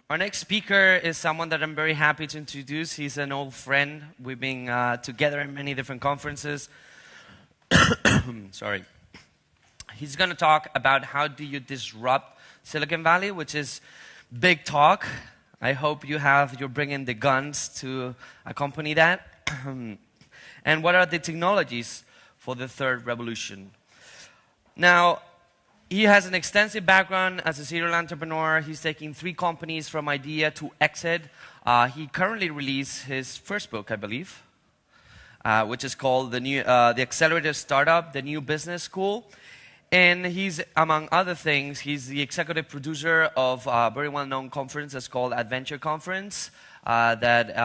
Our next speaker is someone that I'm very happy to introduce. He's an old friend. We've been together in many different conferences. Sorry. He's going to talk about how do you disrupt Silicon Valley, which is big talk. I hope you're bringing the guns to accompany that. And what are the technologies for the third revolution? Now, he has an extensive background as a serial entrepreneur. He's taking 3 companies from idea to exit. He currently released his first book, I believe, which is called The Accelerated Startup, The New Business School. And he's, among other things, he's the executive producer of a very well-known conference that's called Adventure Conference that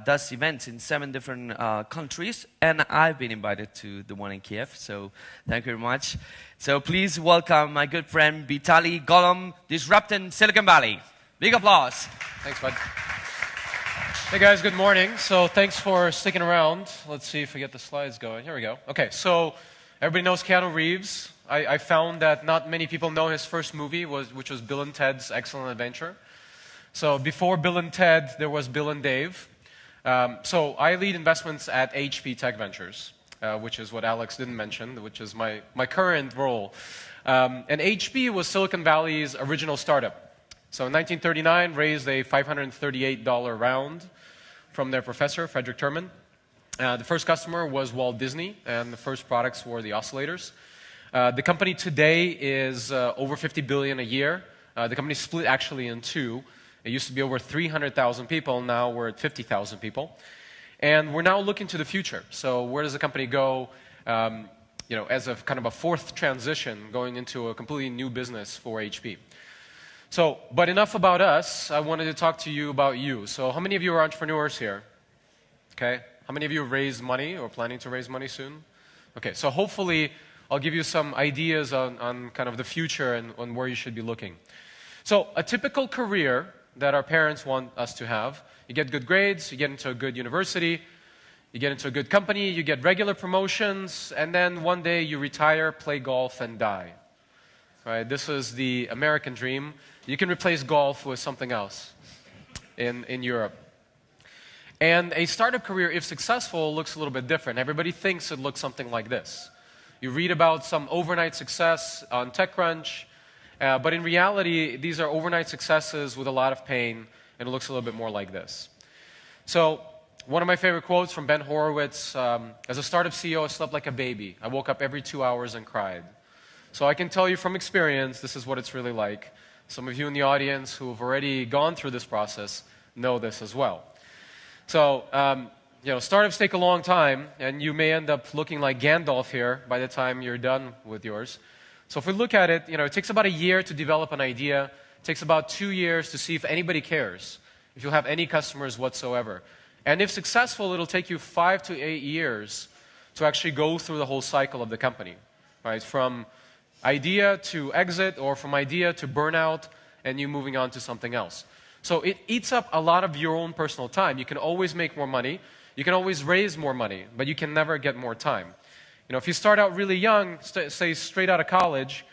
does events in 7 different countries. And I've been invited to the one in Kiev, so thank you very much. So please welcome my good friend Vitaly Golomb, disrupting Silicon Valley. Big applause. Thanks, bud. Hey guys, good morning. So thanks for sticking around. Let's see if we get the slides going. Here we go. Okay, so everybody knows Keanu Reeves. I found that not many people know his first movie, which was Bill and Ted's Excellent Adventure. So before Bill and Ted, there was Bill and Dave. So I lead investments at HP Tech Ventures, which is what Alex didn't mention, which is my current role. And HP was Silicon Valley's original startup. So in 1939, raised a $538 round from their professor, Frederick Terman. The first customer was Walt Disney, and the first products were the oscillators. The company today is over $50 billion a year. The company split actually in 2. It used to be over 300,000 people. Now we're at 50,000 people. And we're now looking to the future. So where does the company go as a kind of a fourth transition going into a completely new business for HP? So, but enough about us. I wanted to talk to you about you. So how many of you are entrepreneurs here? Okay. How many of you have raised money or planning to raise money soon? Okay, so hopefully I'll give you some ideas on kind of the future and on where you should be looking. So a typical career that our parents want us to have, you get good grades, you get into a good university, you get into a good company, you get regular promotions, and then one day you retire, play golf, and die. Right? This is the American dream. You can replace golf with something else in Europe. And a startup career, if successful, looks a little bit different. Everybody thinks it looks something like this. You read about some overnight success on TechCrunch, but in reality, these are overnight successes with a lot of pain, and it looks a little bit more like this. So, one of my favorite quotes from Ben Horowitz, as a startup CEO, I slept like a baby. I woke up every 2 hours and cried. So I can tell you from experience, this is what it's really like. Some of you in the audience who have already gone through this process know this as well. So, startups take a long time, and you may end up looking like Gandalf here by the time you're done with yours. So if we look at it, it takes about a year to develop an idea. It takes about 2 years to see if anybody cares, if you'll have any customers whatsoever. And if successful, it'll take you 5 to 8 years to actually go through the whole cycle of the company, right? From idea to exit, or from idea to burnout, and you moving on to something else. So it eats up a lot of your own personal time. You can always make more money. You can always raise more money, but you can never get more time. If you start out really young, say straight out of college,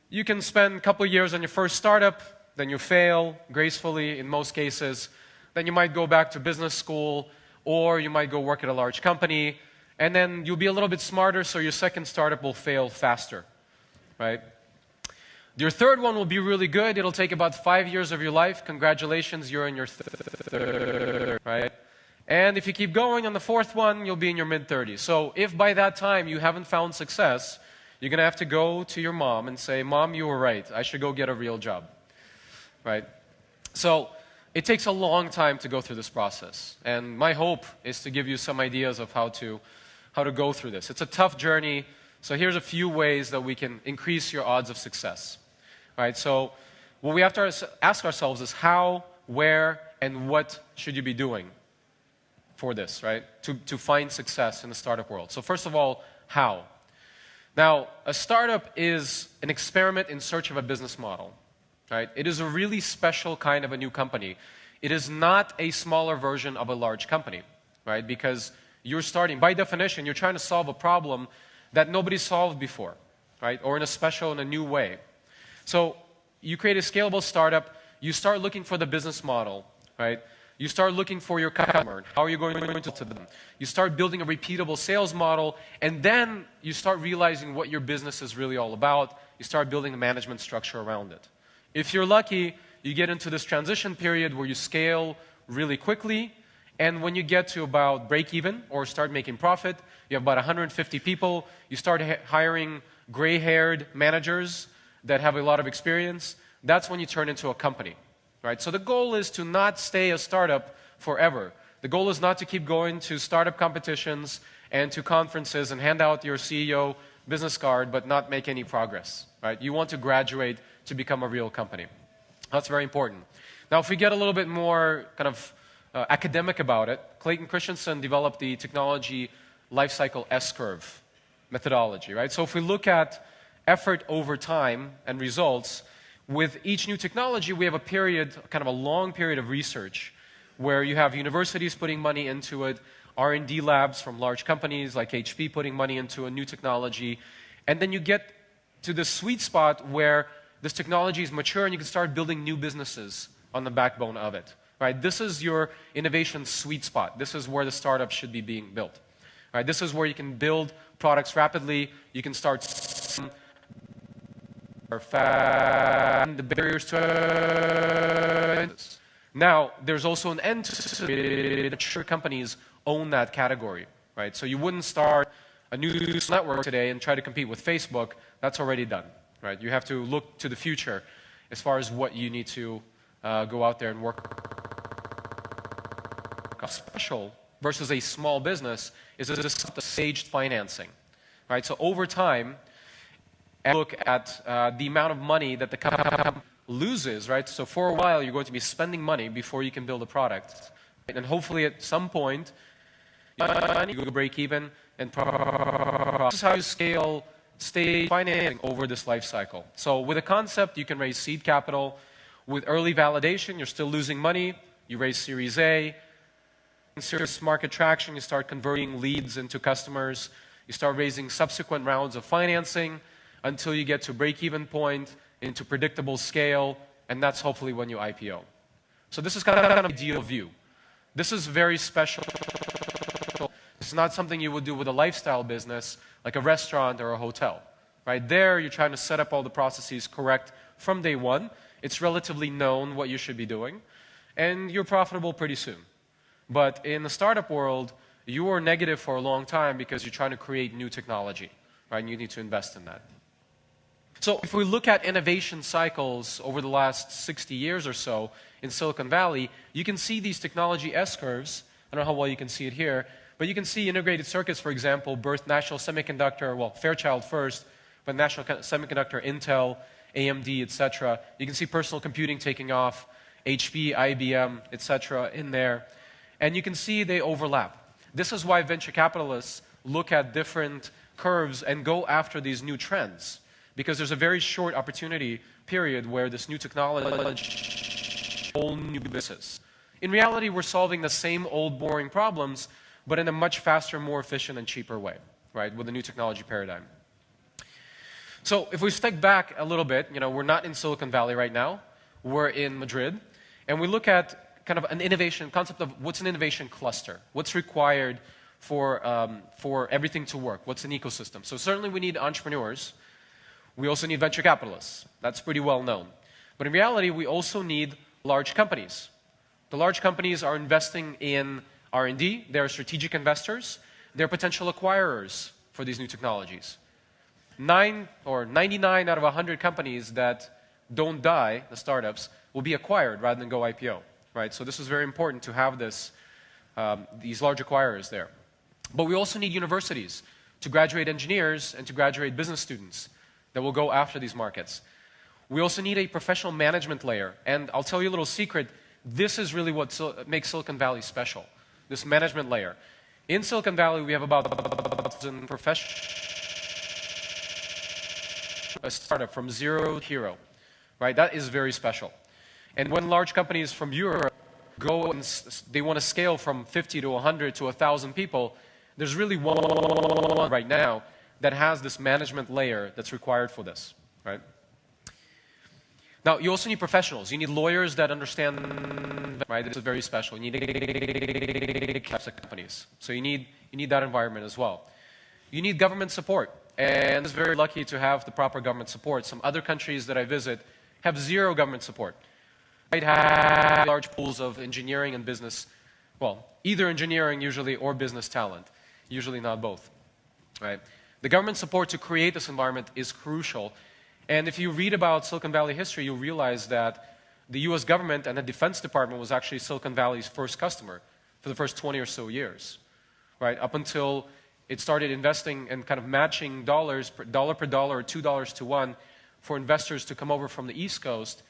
you can spend a couple of years on your first startup, then you fail gracefully in most cases, then you might go back to business school, or you might go work at a large company, and then you'll be a little bit smarter, so your second startup will fail faster, right? Your third one will be really good. It'll take about 5 years of your life. Congratulations, you're in your third, right? And if you keep going on the fourth one, you'll be in your mid-30s. So if by that time you haven't found success, you're going to have to go to your mom and say, Mom, you were right. I should go get a real job, right? So it takes a long time to go through this process. And my hope is to give you some ideas of how to go through this. It's a tough journey. So here's a few ways that we can increase your odds of success. Right? So what we have to ask ourselves is how, where, and what should you be doing for this, right? To find success in the startup world. So first of all, how? Now, a startup is an experiment in search of a business model, right? It is a really special kind of a new company. It is not a smaller version of a large company, right? Because you're starting, by definition, you're trying to solve a problem that nobody solved before, right? Or in a special and a new way. So you create a scalable startup, you start looking for the business model, right? You start looking for your customer. How are you going to them? You start building a repeatable sales model, and then you start realizing what your business is really all about. You start building a management structure around it. If you're lucky, you get into this transition period where you scale really quickly, and when you get to about break even or start making profit, you have about 150 people, you start hiring gray-haired managers that have a lot of experience. That's when you turn into a company. Right? So the goal is to not stay a startup forever. The goal is not to keep going to startup competitions and to conferences and hand out your CEO business card but not make any progress. Right? You want to graduate to become a real company. That's very important. Now, if we get a little bit more kind of academic about it, Clayton Christensen developed the technology lifecycle S-curve methodology. Right? So if we look at effort over time and results, with each new technology, we have a period, kind of a long period of research, where you have universities putting money into it, R&D labs from large companies like HP putting money into a new technology, and then you get to the sweet spot where this technology is mature and you can start building new businesses on the backbone of it. Right? This is your innovation sweet spot. This is where the startup should be being built. Right? This is where you can build products rapidly, you can start and the barriers to now, there's also an end to mature companies own that category, right? So you wouldn't start a new network today and try to compete with Facebook. That's already done, right? You have to look to the future as far as what you need to go out there and work. Special versus a small business is the staged financing, right? So over time, and look at the amount of money that the company loses, right? So for a while, you're going to be spending money before you can build a product. Right? And hopefully at some point, you go break even, and this is how you scale stage financing over this life cycle. So with a concept, you can raise seed capital. With early validation, you're still losing money. You raise Series A. In serious market traction, you start converting leads into customers. You start raising subsequent rounds of financing until you get to break-even point, into predictable scale, and that's hopefully when you IPO. So this is kind of an ideal view. This is very special. It's not something you would do with a lifestyle business, like a restaurant or a hotel. Right? There, you're trying to set up all the processes correct from day one. It's relatively known what you should be doing, and you're profitable pretty soon. But in the startup world, you are negative for a long time because you're trying to create new technology, right? And you need to invest in that. So if we look at innovation cycles over the last 60 years or so in Silicon Valley, you can see these technology S-curves. I don't know how well you can see it here, but you can see integrated circuits, for example, birthed National Semiconductor, well, Fairchild first, but National Semiconductor, Intel, AMD, etc. You can see personal computing taking off, HP, IBM, etc. in there. And you can see they overlap. This is why venture capitalists look at different curves and go after these new trends. Because there's a very short opportunity period where this new technology, whole new business. In reality, we're solving the same old boring problems, but in a much faster, more efficient, and cheaper way, right, with a new technology paradigm. So if we step back a little bit, we're not in Silicon Valley right now. We're in Madrid. And we look at kind of an innovation concept of what's an innovation cluster, what's required for everything to work, what's an ecosystem. So certainly we need entrepreneurs. We also need venture capitalists. That's pretty well known. But in reality, we also need large companies. The large companies are investing in R&D. They're strategic investors. They're potential acquirers for these new technologies. 99 out of 100 companies that don't die, the startups, will be acquired rather than go IPO. Right? So this is very important to have these large acquirers there. But we also need universities to graduate engineers and to graduate business students that will go after these markets. We also need a professional management layer. And I'll tell you a little secret. This is really what makes Silicon Valley special, this management layer. In Silicon Valley, we have about 1,000 professionals. A startup from zero to hero. Right? That is very special. And when large companies from Europe go and they want to scale from 50 to 100 to 1,000 people, there's really one right now that has this management layer that's required for this, right? Now, you also need professionals. You need lawyers that understand, right? This is very special. You need types of companies. So you need that environment as well. You need government support. And it's very lucky to have the proper government support. Some other countries that I visit have zero government support. Might have large pools of engineering and business, well, either engineering usually or business talent, usually not both, right? The government support to create this environment is crucial. And if you read about Silicon Valley history, you'll realize that the US government and the Defense Department was actually Silicon Valley's first customer for the first 20 or so years, right? Up until it started investing and kind of matching dollars, dollar per dollar or $2 to 1 for investors to come over from the East Coast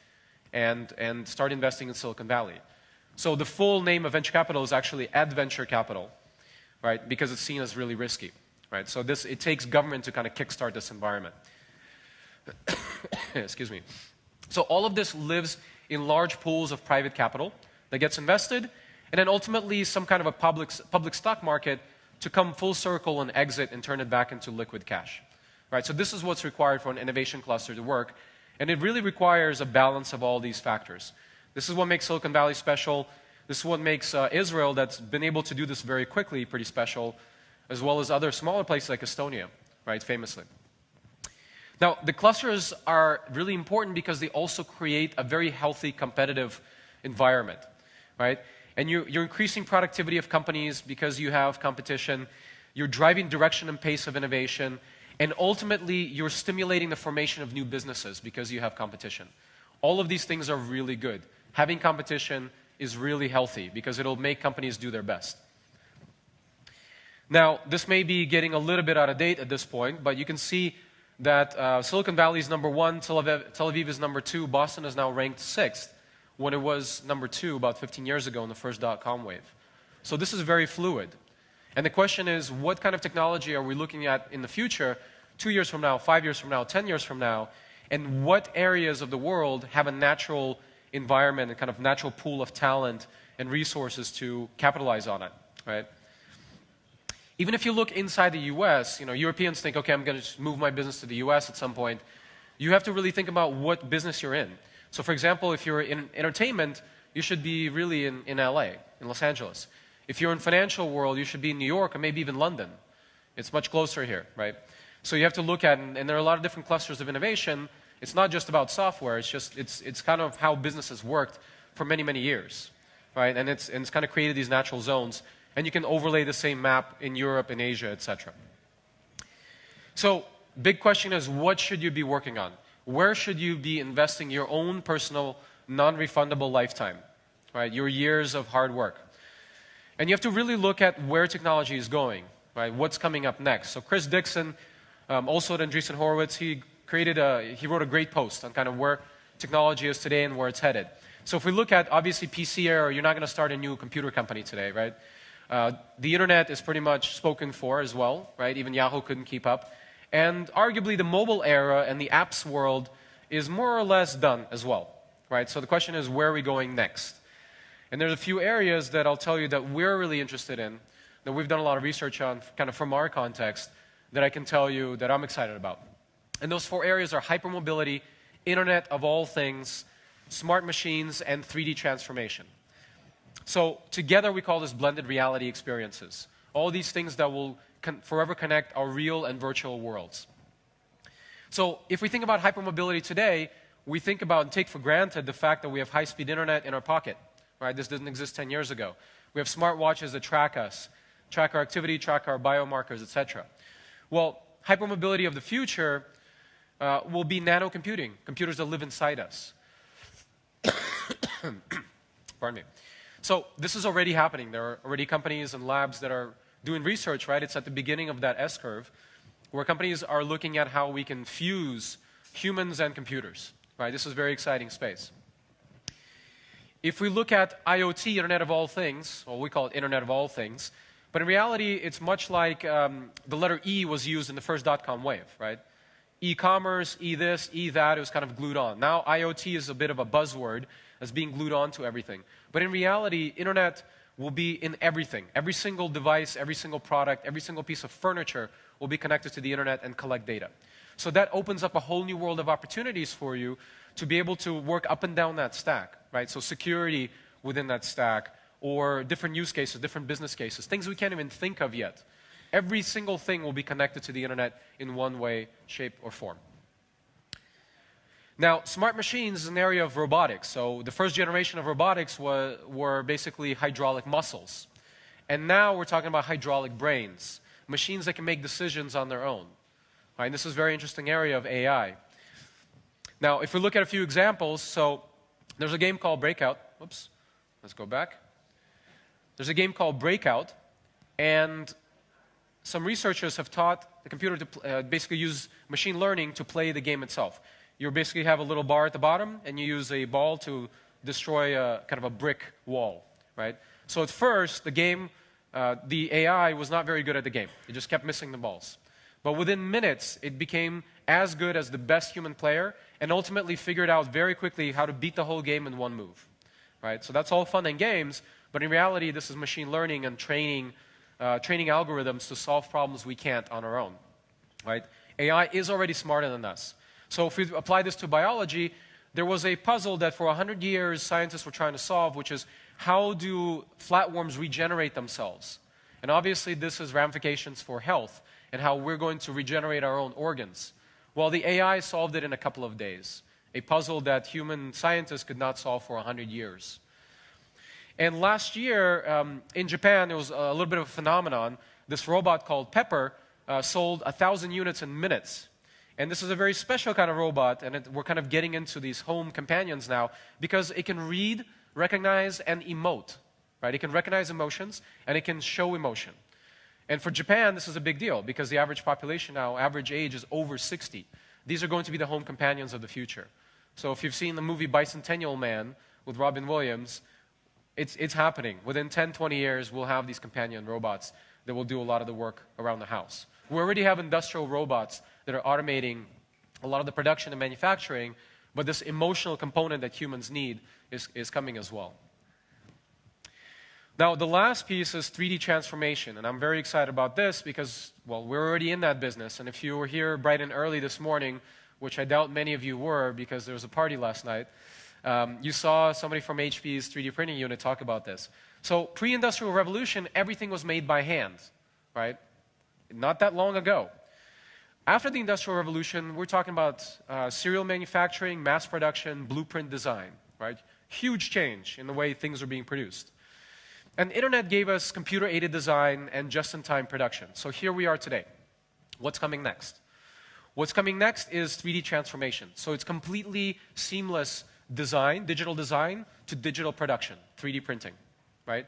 and start investing in Silicon Valley. So the full name of venture capital is actually adventure capital, right? Because it's seen as really risky, right? So it takes government to kind of kickstart this environment. Excuse me. So all of this lives in large pools of private capital that gets invested, and then ultimately some kind of a public stock market to come full circle and exit and turn it back into liquid cash. Right? So this is what's required for an innovation cluster to work, and it really requires a balance of all these factors. This is what makes Silicon Valley special. This is what makes Israel, that's been able to do this very quickly, pretty special, as well as other smaller places like Estonia, right, famously. Now, the clusters are really important because they also create a very healthy competitive environment, right? And you're increasing productivity of companies because you have competition. You're driving direction and pace of innovation. And ultimately, you're stimulating the formation of new businesses because you have competition. All of these things are really good. Having competition is really healthy because it'll make companies do their best. Now, this may be getting a little bit out of date at this point, but you can see that Silicon Valley is #1, Tel Aviv is #2, Boston is now ranked 6th, when it was #2 about 15 years ago in the first dot-com wave. So this is very fluid. And the question is, what kind of technology are we looking at in the future, 2 years from now, 5 years from now, 10 years from now, and what areas of the world have a natural environment and kind of natural pool of talent and resources to capitalize on it, right? Even if you look inside the US, Europeans think, okay, I'm going to move my business to the US at some point. You have to really think about what business you're in. So for example, if you're in entertainment, you should be really in LA, in Los Angeles. If you're in financial world, you should be in New York or maybe even London. It's much closer here, right? So you have to look at, and there are a lot of different clusters of innovation. It's not just about software, it's kind of how business has worked for many, many years, right? And it's kind of created these natural zones. And you can overlay the same map in Europe, in Asia, etc. So, big question is, what should you be working on? Where should you be investing your own personal, non-refundable lifetime? Right? Your years of hard work. And you have to really look at where technology is going, right? What's coming up next? So Chris Dixon, also at Andreessen Horowitz, he wrote a great post on kind of where technology is today and where it's headed. So if we look at, obviously, PC era, you're not going to start a new computer company today, right? The internet is pretty much spoken for as well, right? Even Yahoo couldn't keep up. And arguably the mobile era and the apps world is more or less done as well, right? So the question is, where are we going next? And there's a few areas that I'll tell you that we're really interested in, that we've done a lot of research on, kind of from our context, that I can tell you that I'm excited about. And those 4 areas are hypermobility, Internet of all things, smart machines, and 3D transformation. So together we call this blended reality experiences. All these things that will forever connect our real and virtual worlds. So if we think about hypermobility today, we think about and take for granted the fact that we have high-speed internet in our pocket. Right? This didn't exist 10 years ago. We have smartwatches that track us, track our activity, track our biomarkers, etc. Well, hypermobility of the future will be nanocomputing, computers that live inside us. Pardon me. So this is already happening. There are already companies and labs that are doing research, right? It's at the beginning of that S-curve, where companies are looking at how we can fuse humans and computers, right? This is a very exciting space. If we look at IoT, Internet of All Things, well, we call it Internet of All Things, but in reality, it's much like the letter E was used in the first dot-com wave, right? E-commerce, E-this, E-that, it was kind of glued on. Now, IoT is a bit of a buzzword as being glued on to everything. But in reality, Internet will be in everything. Every single device, every single product, every single piece of furniture will be connected to the Internet and collect data. So that opens up a whole new world of opportunities for you to be able to work up and down that stack, right? So security within that stack, or different use cases, different business cases, things we can't even think of yet. Every single thing will be connected to the internet in one way, shape, or form. Now, smart machines is an area of robotics. So the first generation of robotics were basically hydraulic muscles. And now we're talking about hydraulic brains, machines that can make decisions on their own. Right? And this is a very interesting area of AI. Now, if we look at a few examples, so there's a game called Breakout. Whoops, let's go back. There's a game called Breakout, and some researchers have taught the computer to basically use machine learning to play the game itself. You basically have a little bar at the bottom, and you use a ball to destroy kind of a brick wall, right? So at first, the game, the AI was not very good at the game. It just kept missing the balls. But within minutes, it became as good as the best human player, and ultimately figured out very quickly how to beat the whole game in one move, right? So that's all fun and games, but in reality, this is machine learning and training algorithms to solve problems we can't on our own, right? AI is already smarter than us. So if we apply this to biology, there was a puzzle that for 100 years scientists were trying to solve, which is how do flatworms regenerate themselves? And obviously this has ramifications for health and how we're going to regenerate our own organs. Well, the AI solved it in a couple of days, a puzzle that human scientists could not solve for 100 years. And last year in Japan, there was a little bit of a phenomenon. This robot called Pepper sold 1,000 units in minutes. And this is a very special kind of robot, and we're kind of getting into these home companions now because it can read, recognize, and emote, right? It can recognize emotions, and it can show emotion. And for Japan, this is a big deal because the average population now, average age is over 60. These are going to be the home companions of the future. So if you've seen the movie Bicentennial Man with Robin Williams, it's happening. Within 10, 20 years, we'll have these companion robots that will do a lot of the work around the house. We already have industrial robots that are automating a lot of the production and manufacturing, but this emotional component that humans need is coming as well. Now, the last piece is 3D transformation, and I'm very excited about this because, well, we're already in that business, and if you were here bright and early this morning, which I doubt many of you were because there was a party last night, you saw somebody from HP's 3D printing unit talk about this. So, pre-industrial revolution, everything was made by hand, right? Not that long ago. After the Industrial Revolution, we're talking about serial manufacturing, mass production, blueprint design, right? Huge change in the way things are being produced. And the internet gave us computer-aided design and just-in-time production. So here we are today. What's coming next? What's coming next is 3D transformation. So it's completely seamless design, digital design, to digital production, 3D printing, right?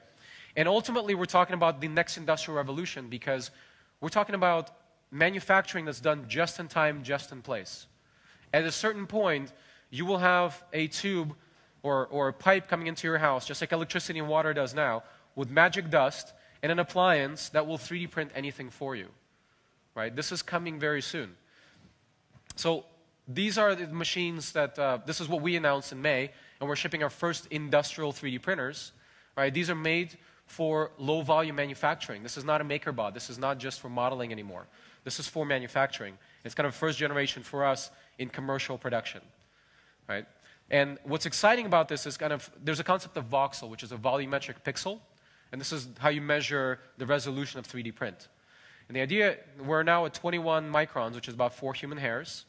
And ultimately, we're talking about the next industrial revolution because we're talking about manufacturing that's done just in time, just in place. At a certain point, you will have a tube or a pipe coming into your house, just like electricity and water does now, with magic dust and an appliance that will 3D print anything for you. Right? This is coming very soon. So these are the machines that, this is what we announced in May, and we're shipping our first industrial 3D printers. Right? These are made for low-volume manufacturing. This is not a MakerBot. This is not just for modeling anymore. This is for manufacturing. It's kind of first generation for us in commercial production, right? And what's exciting about this is there's a concept of voxel, which is a volumetric pixel, and this is how you measure the resolution of 3D print. And the idea, we're now at 21 microns, which is about 4 human hairs,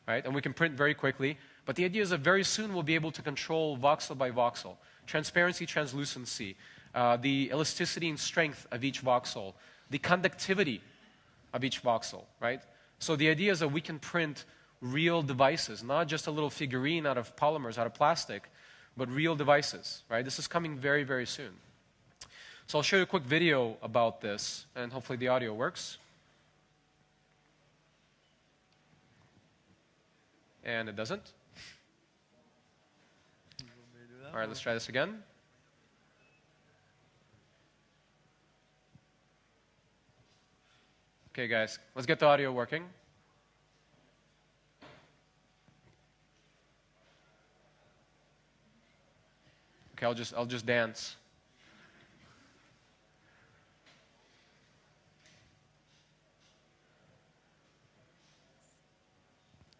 right? And we can print very quickly, but the idea is that very soon we'll be able to control voxel by voxel, transparency, translucency, the elasticity and strength of each voxel, the conductivity of each voxel, right? So the idea is that we can print real devices, not just a little figurine out of polymers, out of plastic, but real devices, right? This is coming very, very soon. So I'll show you a quick video about this, and hopefully the audio works. And it doesn't. All right, let's try this again. Okay, guys, let's get the audio working. Okay, I'll just dance.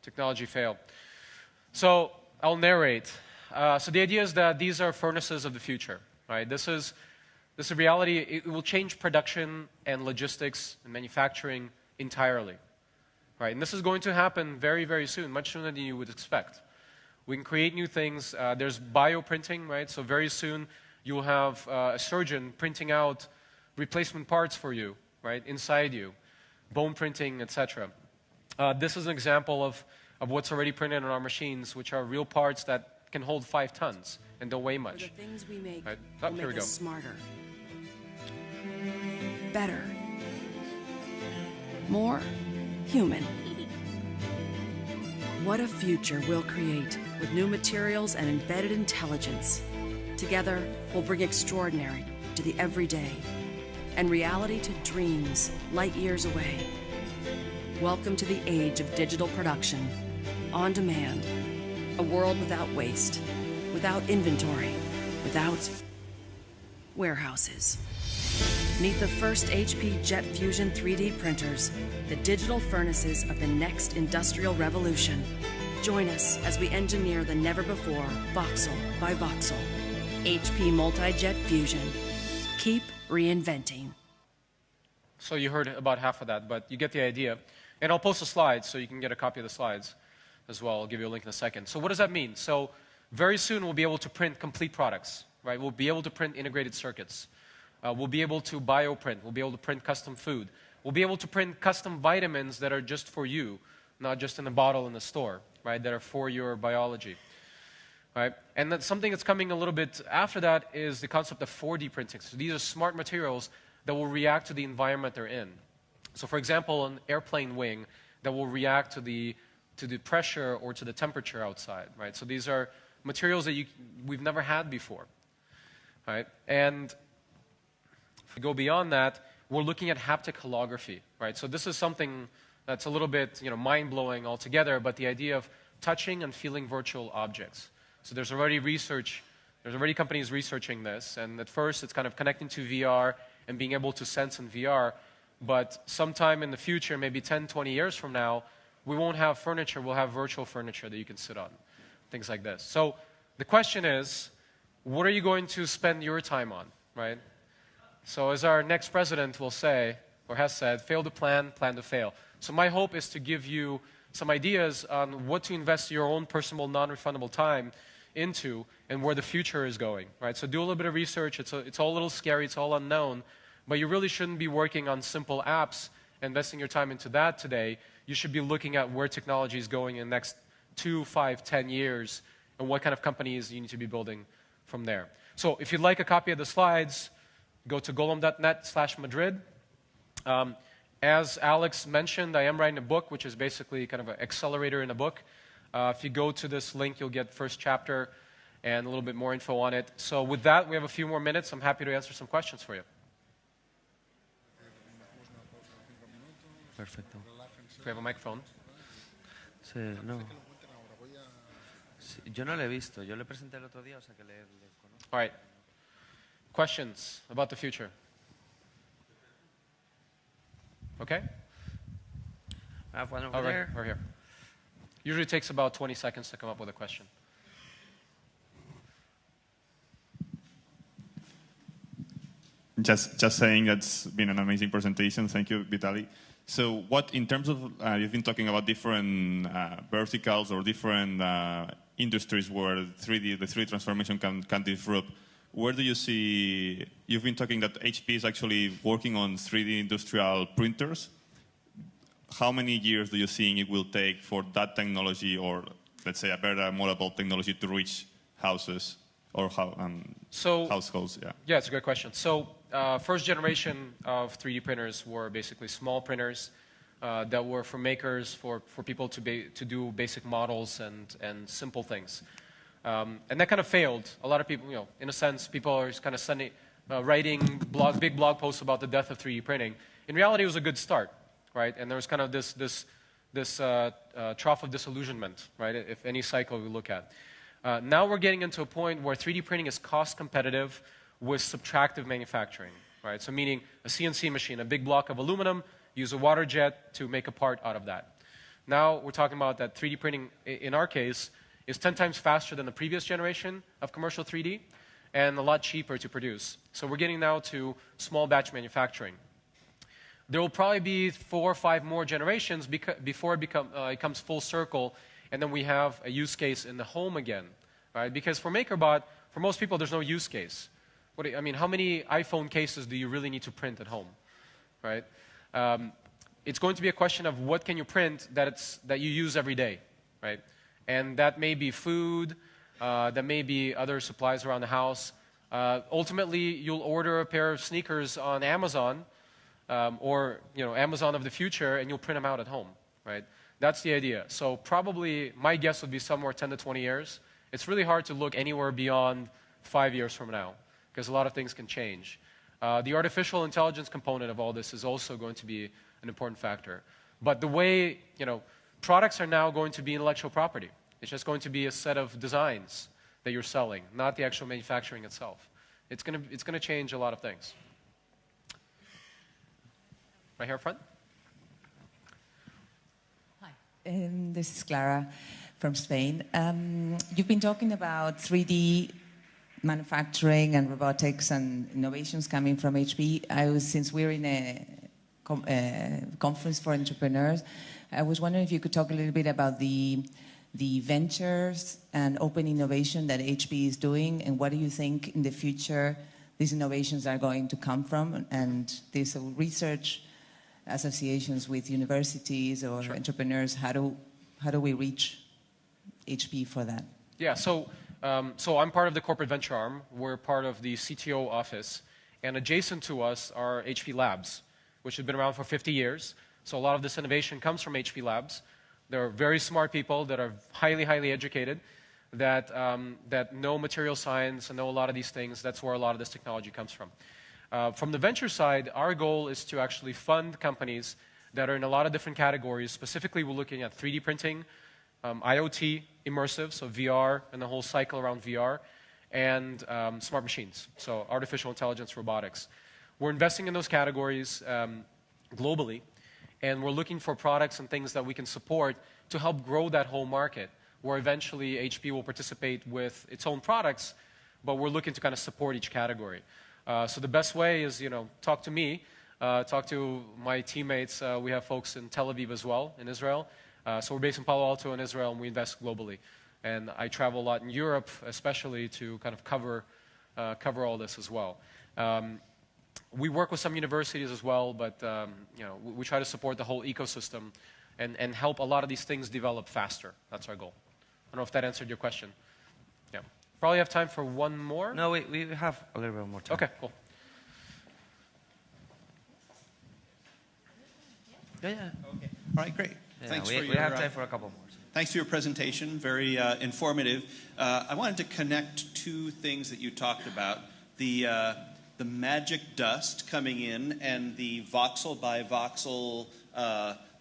technology fail. So I'll narrate. So the idea is that these are furnaces of the future, right? This is a reality. It will change production and logistics and manufacturing entirely, right? And this is going to happen very, very soon, much sooner than you would expect. We can create new things. There's bioprinting, right? So very soon you will have a surgeon printing out replacement parts for you, right, inside you, bone printing, etc. This is an example of what's already printed on our machines, which are real parts that can hold 5 tons and don't weigh much. The things we make right. will make us smarter, better, more human. What a future we'll create with new materials and embedded intelligence. Together, we'll bring extraordinary to the everyday and reality to dreams light years away. Welcome to the age of digital production, on demand, a world without waste, without inventory, without warehouses. Meet the first HP Jet Fusion 3D printers, the digital furnaces of the next industrial revolution. Join us as we engineer the never-before voxel by voxel. HP Multi-Jet Fusion. Keep reinventing. So you heard about half of that, but you get the idea. And I'll post the slides so you can get a copy of the slides as well. I'll give you a link in a second. So what does that mean? So very soon we'll be able to print complete products, right? We'll be able to print integrated circuits. We'll be able to bioprint. We'll be able to print custom food. We'll be able to print custom vitamins that are just for you, not just in a bottle in the store, right? That are for your biology, right? And that's something that's coming a little bit after that is the concept of 4D printing. So these are smart materials that will react to the environment they're in. So for example, an airplane wing that will react to the pressure or to the temperature outside, right? So these are materials that we've never had before, right? And if we go beyond that, we're looking at haptic holography, right? So this is something that's a little bit, mind-blowing altogether, but the idea of touching and feeling virtual objects. So there's already companies researching this, and at first it's kind of connecting to VR and being able to sense in VR, but sometime in the future, maybe 10, 20 years from now, we won't have furniture, we'll have virtual furniture that you can sit on, things like this. So the question is, what are you going to spend your time on, right? So as our next president will say, or has said, fail to plan, plan to fail. So my hope is to give you some ideas on what to invest your own personal non-refundable time into and where the future is going, right? So do a little bit of research. It's all a little scary, it's all unknown, but you really shouldn't be working on simple apps, investing your time into that today. You should be looking at where technology is going in the next 2, 5, 10 years and what kind of companies you need to be building from there. So if you'd like a copy of the slides, go to golomb.net/Madrid. As Alex mentioned, I am writing a book, which is basically kind of an accelerator in a book. If you go to this link, you'll get first chapter and a little bit more info on it. So with that, we have a few more minutes. I'm happy to answer some questions for you. Perfecto. Do we have a microphone? Sí, no. Sí, yo no le he visto. Yo le presenté el otro día, o sea que le conozco. All right. Questions about the future? Okay? I have one over All right, there. over here. Usually it takes about 20 seconds to come up with a question. Just saying that's been an amazing presentation. Thank you, Vitaly. So what, in terms of, you've been talking about different verticals or different industries where the 3D transformation can disrupt. Where do you see, you've been talking that HP is actually working on 3D industrial printers. How many years do you think it will take for that technology, or let's say a better mobile technology, to reach houses or households? Yeah, it's a good question. So first generation of 3D printers were basically small printers that were for makers, for people to do basic models and simple things. And that kind of failed. A lot of people, in a sense, people are kind of writing big blog posts about the death of 3D printing. In reality, it was a good start, right? And there was kind of this trough of disillusionment, right? If any cycle we look at. Now we're getting into a point where 3D printing is cost competitive with subtractive manufacturing, right? So meaning a CNC machine, a big block of aluminum, use a water jet to make a part out of that. Now we're talking about that 3D printing, in our case, is 10 times faster than the previous generation of commercial 3D and a lot cheaper to produce. So we're getting now to small batch manufacturing. There will probably be 4 or 5 more generations before it comes full circle, and then we have a use case in the home again, right? Because for MakerBot, for most people, there's no use case. I mean, how many iPhone cases do you really need to print at home, right? It's going to be a question of what can you print that you use every day, right? And that may be food, that may be other supplies around the house. Ultimately, you'll order a pair of sneakers on Amazon, or Amazon of the future, and you'll print them out at home, right? That's the idea. So probably my guess would be somewhere 10 to 20 years. It's really hard to look anywhere beyond 5 years from now, because a lot of things can change. The artificial intelligence component of all this is also going to be an important factor. But the way, products are now going to be intellectual property. It's just going to be a set of designs that you're selling, not the actual manufacturing itself. It's going to change a lot of things. Right here up front. Hi, this is Clara from Spain. You've been talking about 3D manufacturing and robotics and innovations coming from HP. Since we're in a conference for entrepreneurs, I was wondering if you could talk a little bit about the ventures and open innovation that HP is doing, and what do you think in the future these innovations are going to come from, and these research associations with universities or entrepreneurs, how do we reach HP for that? Yeah, so I'm part of the corporate venture arm. We're part of the CTO office, and adjacent to us are HP Labs, which have been around for 50 years. So a lot of this innovation comes from HP Labs. They're very smart people that are highly, highly educated, that know material science and know a lot of these things. That's where a lot of this technology comes from. From the venture side, our goal is to actually fund companies that are in a lot of different categories. Specifically, we're looking at 3D printing, IoT, immersive, so VR and the whole cycle around VR, and smart machines, so artificial intelligence, robotics. We're investing in those categories globally, and we're looking for products and things that we can support to help grow that whole market, where eventually HP will participate with its own products, but we're looking to kind of support each category. So the best way is, talk to me, talk to my teammates. We have folks in Tel Aviv as well, in Israel. So we're based in Palo Alto in Israel, and we invest globally. And I travel a lot in Europe, especially to kind of cover all this as well. We work with some universities as well, but we try to support the whole ecosystem and help a lot of these things develop faster. That's our goal. I don't know if that answered your question. Yeah. Probably have time for one more. No, we have a little bit more time. Okay, cool. Yeah. Okay. All right, great. Yeah, Thanks we have time for a couple more. Thanks for your presentation. Very informative. I wanted to connect two things that you talked about: the magic dust coming in and the voxel by voxel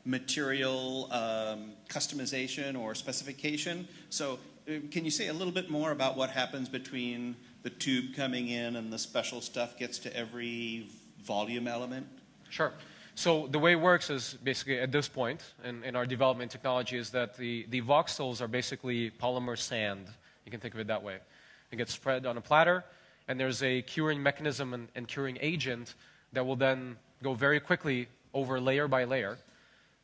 material customization or specification. So can you say a little bit more about what happens between the tube coming in and the special stuff gets to every volume element? Sure. So the way it works is basically at this point in our development technology is that the voxels are basically polymer sand. You can think of it that way. It gets spread on a platter, and there's a curing mechanism and curing agent that will then go very quickly over layer by layer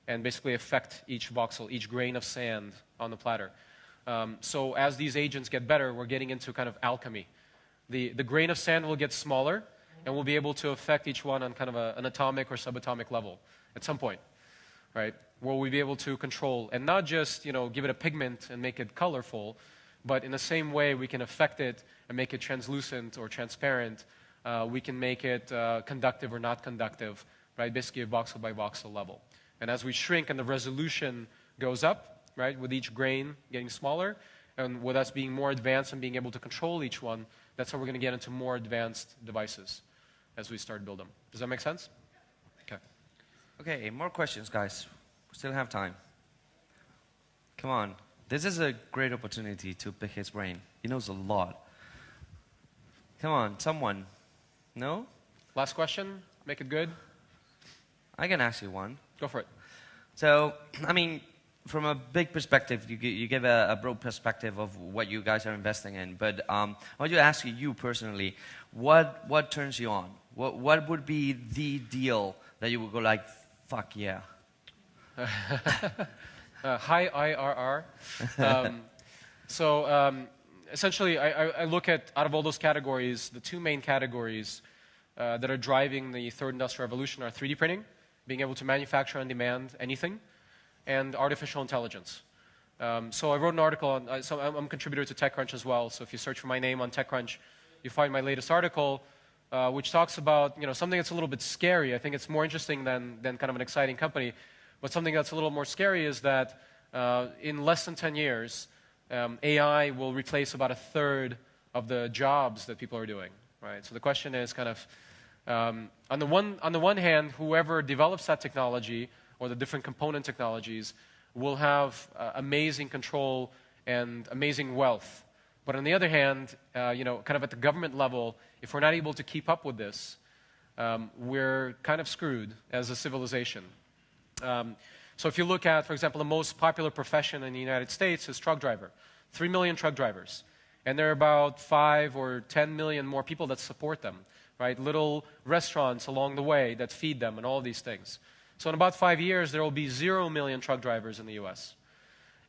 and basically affect each voxel, each grain of sand on the platter. So as these agents get better, we're getting into kind of alchemy. The grain of sand will get smaller, and we'll be able to affect each one on kind of an atomic or subatomic level at some point, right? Where we'll be able to control, and not just give it a pigment and make it colorful, but in the same way we can affect it and make it translucent or transparent. We can make it conductive or not conductive, right? Basically a voxel by voxel level. And as we shrink and the resolution goes up, right, with each grain getting smaller, and with us being more advanced and being able to control each one, that's how we're going to get into more advanced devices as we start to build them. Does that make sense? Okay. Okay, more questions, guys. We still have time. Come on. This is a great opportunity to pick his brain. He knows a lot. Come on, someone. No? Last question. Make it good. I can ask you one. Go for it. So, I mean, from a big perspective, you give a broad perspective of what you guys are investing in. But I want to ask you personally, what turns you on? What would be the deal that you would go like, fuck yeah? High IRR. Essentially, I look at, out of all those categories, the two main categories that are driving the third industrial revolution are 3D printing, being able to manufacture on demand anything, and artificial intelligence. So I wrote an article on, I'm a contributor to TechCrunch as well, so if you search for my name on TechCrunch, you find my latest article, which talks about something that's a little bit scary. I think it's more interesting than kind of an exciting company, but something that's a little more scary is that in less than 10 years, AI will replace about a third of the jobs that people are doing, right? So the question is kind of, on the one hand, whoever develops that technology or the different component technologies will have amazing control and amazing wealth. But on the other hand, kind of at the government level, if we're not able to keep up with this, we're kind of screwed as a civilization. So if you look at, for example, the most popular profession in the United States is truck driver. 3 million truck drivers. And there are about 5 or 10 million more people that support them, right? Little restaurants along the way that feed them and all these things. So in about 5 years, there will be 0 million truck drivers in the US.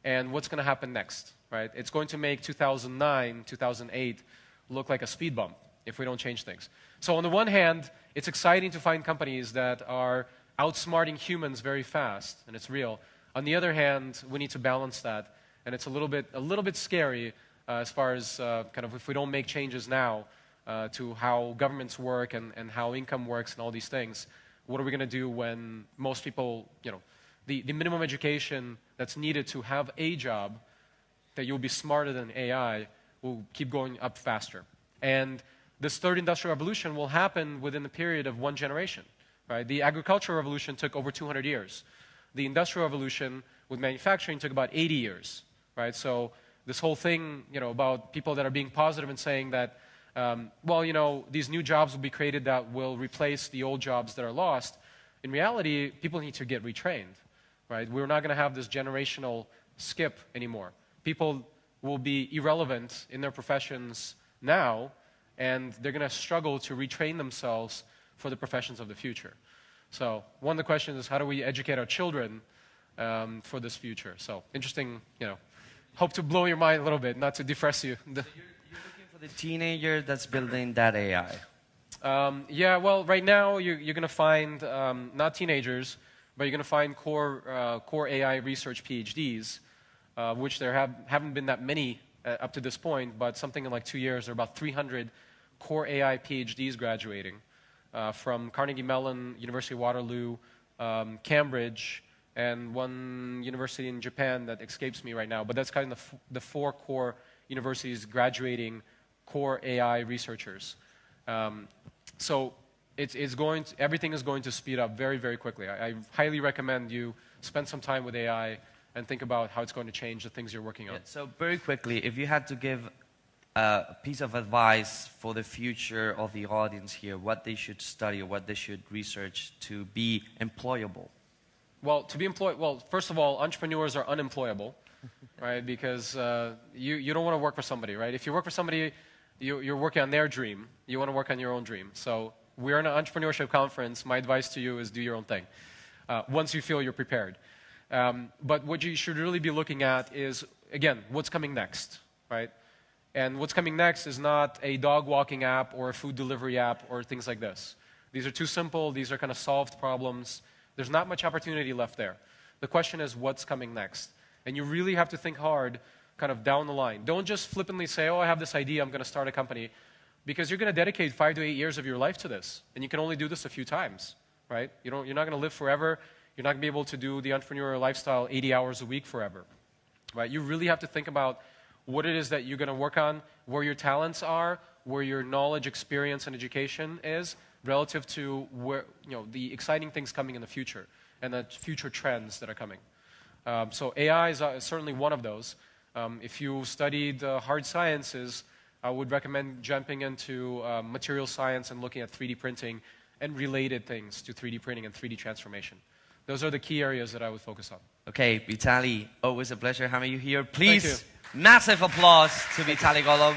And what's going to happen next, right? It's going to make 2009, 2008 look like a speed bump if we don't change things. So on the one hand, it's exciting to find companies that are outsmarting humans very fast, and it's real. On the other hand, we need to balance that, and it's a little bit scary as far as kind of if we don't make changes now to how governments work and how income works and all these things. What are we going to do when most people, the minimum education that's needed to have a job, that you'll be smarter than AI, will keep going up faster. And this third industrial revolution will happen within the period of 1 generation. Right? The agricultural revolution took over 200 years. The industrial revolution with manufacturing took about 80 years. Right? So this whole thing, about people that are being positive and saying that, these new jobs will be created that will replace the old jobs that are lost. In reality, people need to get retrained. Right? We're not going to have this generational skip anymore. People will be irrelevant in their professions now, and they're going to struggle to retrain themselves for the professions of the future. So one of the questions is, how do we educate our children for this future? So interesting, hope to blow your mind a little bit, not to depress you. So you're looking for the teenager that's building that AI? Yeah, well, right now you're going to find not teenagers, but you're going to find core AI research PhDs, which there haven't been that many up to this point, but something in like 2 years, there are about 300 core AI PhDs graduating. From Carnegie Mellon, University of Waterloo, Cambridge, and one university in Japan that escapes me right now. But that's kind of the 4 core universities graduating core AI researchers. So everything is going to speed up very, very quickly. I highly recommend you spend some time with AI and think about how it's going to change the things you're working on. Yeah, so very quickly, if you had to give a piece of advice for the future of the audience here, what they should study or what they should research to be employable? Well, to be employed, first of all, entrepreneurs are unemployable, right? Because you don't want to work for somebody, right? If you work for somebody, you're working on their dream. You want to work on your own dream. So we're in an entrepreneurship conference. My advice to you is do your own thing once you feel you're prepared. But what you should really be looking at is, again, what's coming next, right? And what's coming next is not a dog walking app or a food delivery app or things like this. These are too simple. These are kind of solved problems. There's not much opportunity left there. The question is, what's coming next? And you really have to think hard kind of down the line. Don't just flippantly say, oh, I have this idea, I'm going to start a company. Because you're going to dedicate 5 to 8 years of your life to this. And you can only do this a few times, right? You're not going to live forever. You're not going to be able to do the entrepreneurial lifestyle 80 hours a week forever, right? You really have to think about what it is that you're going to work on, where your talents are, where your knowledge, experience, and education is relative to where, the exciting things coming in the future and the future trends that are coming. So AI is certainly one of those. If you studied hard sciences, I would recommend jumping into material science and looking at 3D printing and related things to 3D printing and 3D transformation. Those are the key areas that I would focus on. Okay, Vitaly, always a pleasure having you here. Please, massive applause to Vitaly Golomb.